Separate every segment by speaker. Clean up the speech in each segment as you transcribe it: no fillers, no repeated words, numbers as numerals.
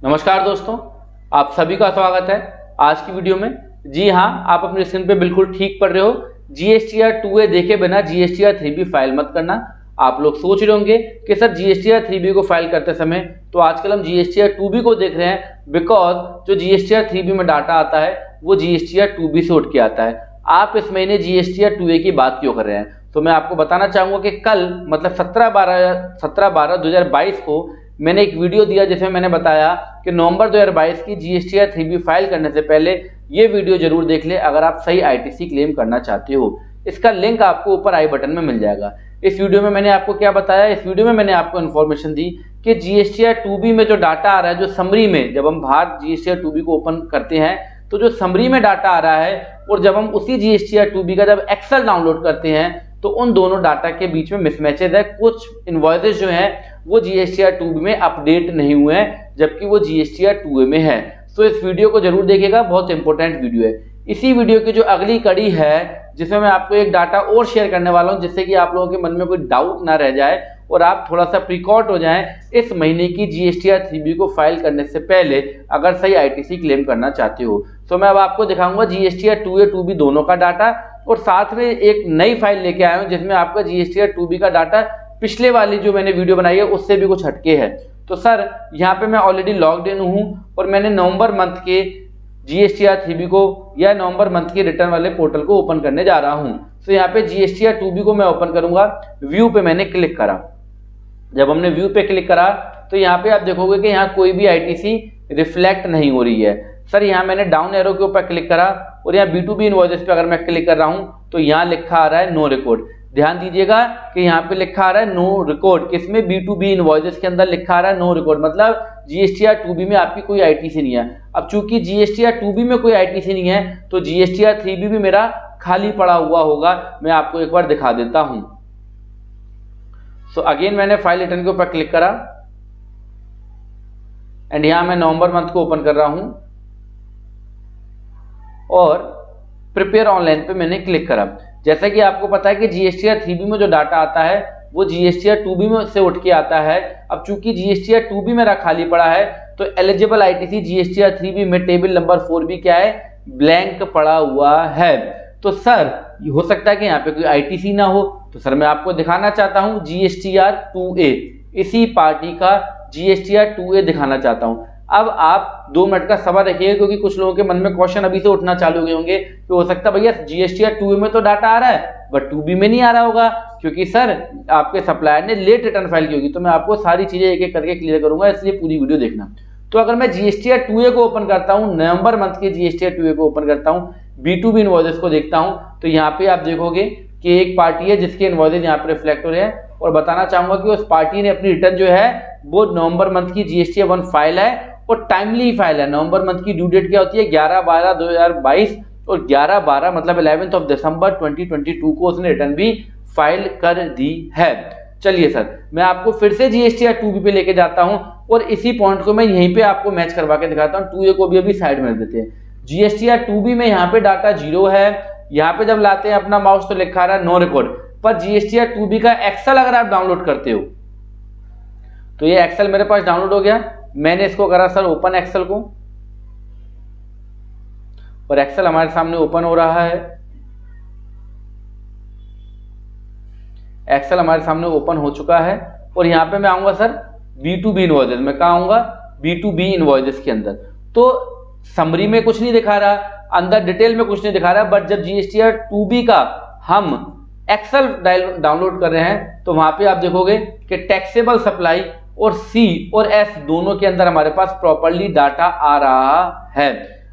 Speaker 1: नमस्कार दोस्तों, आप सभी का स्वागत है आज की वीडियो में। जी हाँ, आप अपनी स्क्रीन पे बिल्कुल ठीक पढ़ रहे हो। जीएसटीआर 2A देखे बिना जीएसटीआर 3B फाइल मत करना। आप लोग सोच रहे होंगे कि सर जीएसटीआर 3B को फाइल करते समय तो आजकल हम जीएसटीआर 2B को देख रहे हैं, बिकॉज जो जीएसटीआर 3B में डाटा आता है वो जीएसटीआर 2B से उठ के आता है। आप इस महीने जीएसटीआर 2A की बात क्यों कर रहे हैं? तो मैं आपको बताना चाहूंगा कि कल मतलब 17/12/2022 को मैंने एक वीडियो दिया जिसमें मैंने बताया कि नवंबर 2022 की जीएसटीआर 3B फाइल करने से पहले ये वीडियो जरूर देख ले अगर आप सही आईटीसी क्लेम करना चाहते हो। इसका लिंक आपको ऊपर आई बटन में मिल जाएगा। इस वीडियो में मैंने आपको क्या बताया? इस वीडियो में मैंने आपको इन्फॉर्मेशन दी कि जीएसटीआर 2B में जो डाटा आ रहा है, जो समरी में जब हम बाहर जीएसटीआर 2B को ओपन करते हैं तो जो समरी में डाटा आ रहा है और जब हम उसी जीएसटीआर 2B का जब एक्सेल डाउनलोड करते हैं तो उन दोनों डाटा के बीच में मिसमैचेज है। कुछ इनवॉइसेस जो हैं वो जीएसटीआर 2B में अपडेट नहीं हुए हैं जबकि वो जीएसटीआर 2A में है। तो इस वीडियो को जरूर देखिएगा, बहुत इंपॉर्टेंट वीडियो है। इसी वीडियो की जो अगली कड़ी है जिसमें मैं आपको एक डाटा और शेयर करने वाला हूं जिससे कि आप लोगों के मन में कोई डाउट ना रह जाए और आप थोड़ा सा प्रिकॉट हो जाएं इस महीने की जीएसटीआर 3B को फाइल करने से पहले अगर सही आईटीसी क्लेम करना चाहते हो। तो मैं अब आपको दिखाऊंगा जीएसटीआर 2A 2B दोनों का डाटा और साथ में एक नई फाइल लेके आया हूं जिसमें आपका जीएसटीआर 2B का डाटा पिछले वाली जो मैंने वीडियो बनाई है उससे भी कुछ हटके है। तो सर यहाँ पे मैं ऑलरेडी लॉग्ड इन हूँ और मैंने नवंबर मंथ के जीएसटीआर 3B को या नवंबर मंथ के रिटर्न वाले पोर्टल को ओपन करने जा रहा हूँ। तो यहाँ पे जीएसटीआर 2B को मैं ओपन करूंगा। व्यू पे मैंने क्लिक करा। जब हमने व्यू पे क्लिक करा तो यहाँ पे आप देखोगे कि यहाँ कोई भी आईटीसी रिफ्लेक्ट नहीं हो रही है। सर यहाँ मैंने डाउन एरो के ऊपर क्लिक करा और यहाँ B2B इनवॉइसेस पे अगर मैं क्लिक कर रहा हूँ तो यहाँ लिखा आ रहा है नो रिकॉर्ड। ध्यान दीजिएगा कि यहाँ पे लिखा आ रहा है नो रिकॉर्ड। किसमें? B2B इनवॉइसेस के अंदर लिखा आ रहा है नो रिकॉर्ड, मतलब जीएसटीआर 2B में आपकी कोई आईटीसी नहीं है। अब चूंकि जीएसटीआर 2B में कोई आईटीसी नहीं है तो जीएसटीआर 3B भी मेरा खाली पड़ा हुआ होगा। मैं आपको एक बार दिखा देता हूं। सो अगेन मैंने फाइल रिटर्न के ऊपर क्लिक करा एंड यहां मैं नवंबर मंथ को ओपन कर रहा हूं और प्रिपेयर ऑनलाइन पे मैंने क्लिक करा। जैसा कि आपको पता है कि जीएसटीआर 3B में जो डाटा आता है वो जीएसटीआर 2B में से उठ के आता है। अब चूंकि जीएसटीआर 2B मेरा खाली पड़ा है तो एलिजिबल आईटीसी जीएसटीआर 3B में टेबल नंबर 4 भी क्या है? ब्लैंक पड़ा हुआ है। तो सर हो सकता है कि यहाँ पे कोई आईटीसी ना हो, तो सर मैं आपको दिखाना चाहता हूँ जीएसटीआर 2A, इसी पार्टी का जीएसटीआर 2A दिखाना चाहता हूँ। अब आप 2 मिनट का सब्र रखिएगा क्योंकि कुछ लोगों के मन में क्वेश्चन अभी से उठना चालू हो गए होंगे कि हो सकता है भैया जीएसटीआर 2A में तो डाटा आ रहा है बट 2B में नहीं आ रहा होगा क्योंकि सर आपके सप्लायर ने लेट रिटर्न फाइल की होगी। तो मैं आपको सारी चीजें एक एक करके क्लियर करूंगा, इसलिए पूरी वीडियो देखना। तो अगर मैं जीएसटीआर 2A को ओपन करता हूं, नवंबर मंथ के जीएसटीआर 2A को ओपन करता हूं, B2B इनवॉइसेस को देखता हूं तो यहाँ पे आप देखोगे कि एक पार्टी है जिसके इनवॉइसेस यहाँ पे रिफ्लेक्ट हो रहे हैं और बताना चाहूंगा कि उस पार्टी ने अपनी रिटर्न जो है वो नवंबर मंथ की जीएसटीआर 1 फाइल है और टाइमली फाइल है। नवंबर मंथ की ड्यू डेट क्या होती है? 11/12/2022 और 11/12 मतलब 11th ऑफ दिसंबर 2022 को उसने रिटर्न भी फाइल कर दी है। चलिए सर मैं आपको फिर से जीएसटीआर 2B पे लेके जाता हूं और इसी पॉइंट को मैं यहीं पे आपको मैच करवा के दिखाता हूं। 2A को भी अभी साइड में रख देते हैं। जीएसटीआर 2B में यहाँ पे डाटा 0 है। यहाँ पे जब लाते हैं अपना माउस तो लिखा रहा है नो रिकॉर्ड। पर जीएसटीआर 2B का एक्सेल अगर आप डाउनलोड करते हो तो ये एक्सेल मेरे पास डाउनलोड हो गया। मैंने इसको करा सर ओपन एक्सेल को और एक्सेल हमारे सामने ओपन हो रहा है। एक्सेल हमारे सामने ओपन हो चुका है और यहाँ पे मैं आऊंगा सर B2B इनवॉइसेस में। कहाँ आऊंगा? B2B इनवॉइसेस के अंदर। तो समरी में कुछ नहीं दिखा रहा, अंदर डिटेल में कुछ नहीं दिखा रहा, बट जब जीएसटीआर 2B का हम एक्सेल डाउनलोड कर रहे हैं तो वहां पे आप देखोगे कि टैक्सेबल सप्लाई और C और S दोनों के अंदर हमारे पास प्रॉपर्ली डाटा आ रहा है।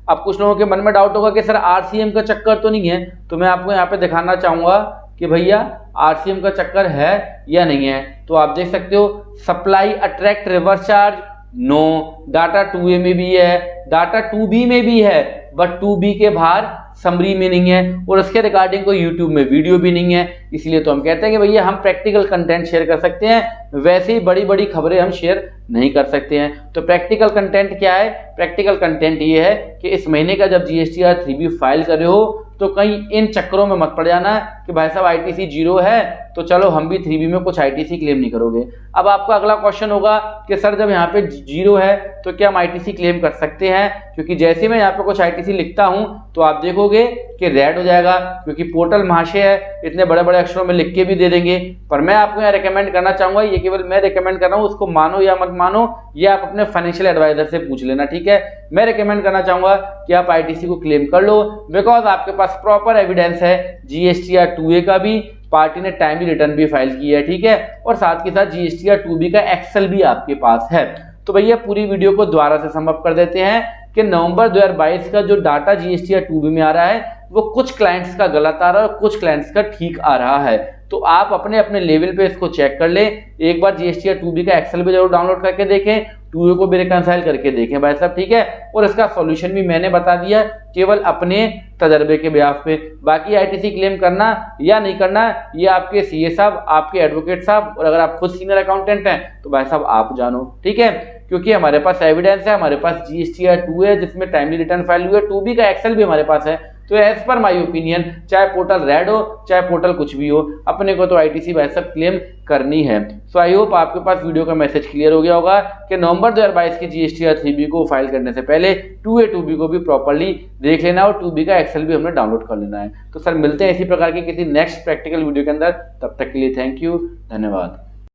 Speaker 1: अब कुछ लोगों के मन में डाउट होगा कि सर RCM का चक्कर तो नहीं है, तो मैं आपको यहाँ पे दिखाना चाहूंगा कि भैया RCM का चक्कर है या नहीं है। तो आप देख सकते हो supply attract reverse charge no, data 2A में भी है, डाटा 2B में भी है बट 2B के बाहर समरी में नहीं है और उसके रिगार्डिंग कोई यूट्यूब में वीडियो भी नहीं है। इसलिए तो हम कहते हैं कि भैया हम प्रैक्टिकल कंटेंट शेयर कर सकते हैं, वैसे ही बड़ी बड़ी खबरें हम शेयर नहीं कर सकते हैं। तो प्रैक्टिकल कंटेंट क्या है? प्रैक्टिकल कंटेंट ये है कि इस महीने का जब जीएसटीआर 3B फाइल कर रहे हो तो कहीं इन चक्करों में मत पड़ जाना कि कि भाई साहब ITC 0 है तो चलो हम भी 3B में कुछ ITC क्लेम नहीं करोगे। अब आपका अगला क्वेश्चन होगा कि सर जब यहाँ पे 0 है तो क्या हम ITC क्लेम कर सकते हैं, क्योंकि जैसे मैं यहाँ पे कुछ ITC लिखता हूँ तो आप देखोगे कि रेड हो जाएगा, क्योंकि पोर्टल महाशय है, इतने बड़े बड़े अक्षरों में लिख के भी दे देंगे। पर मैं आपको यहाँ रिकमेंड करना चाहूंगा, ये केवल मैं रिकमेंड कर रहा हूँ, उसको मानो या मत मानो ये आप अपने फाइनेंशियल एडवाइजर से पूछ लेना, ठीक है। मैं रिकमेंड करना चाहूंगा कि आप ITC को क्लेम कर लो, बिकॉज आपके पास प्रॉपर एविडेंस है GSTR 2A का भी, पार्टी ने टाइमली रिटर्न भी फाइल की है, ठीक है, और साथ के साथ GSTR 2B का एक्सेल भी आपके पास है। तो भैया पूरी वीडियो को दोबारा से सम अप कर देते हैं कि नवंबर 2022 का जो डाटा GSTR 2B में आ रहा है वो कुछ क्लाइंट्स का गलत आ रहा है और कुछ क्लाइंट्स का ठीक आ रहा है। तो आप अपने अपने लेवल पे इसको चेक कर ले, एक बार GSTR 2B का एक्सेल भी जरूर डाउनलोड करके देखें, 2A को भी रिकंसाइल करके देखें भाई साहब, ठीक है। और इसका सॉल्यूशन भी मैंने बता दिया केवल अपने तजर्बे के ब्याज पे। बाकी ITC क्लेम करना या नहीं करना ये आपके CA साहब, आपके एडवोकेट साहब, और अगर आप खुद सीनियर अकाउंटेंट हैं तो भाई साहब आप जानो, ठीक है। क्योंकि हमारे पास एविडेंस है, हमारे पास GSTR 2 है जिसमें टाइमली रिटर्न फाइल हुई है, 2B का एक्सेल भी हमारे पास है। तो एज पर माय ओपिनियन चाहे पोर्टल रेड हो चाहे पोर्टल कुछ भी हो, अपने को तो ITC भाई साहब क्लेम करनी है। सो आई होप आपके पास वीडियो का मैसेज क्लियर हो गया होगा कि नवंबर 2022 की GSTR 3B को फाइल करने से पहले 2A 2B को भी प्रॉपर्ली देख लेना और 2B का एक्सेल भी हमने डाउनलोड कर लेना है। तो सर मिलते हैं इसी प्रकार की किसी नेक्स्ट प्रैक्टिकल वीडियो के अंदर, तब तक के लिए थैंक यू, धन्यवाद।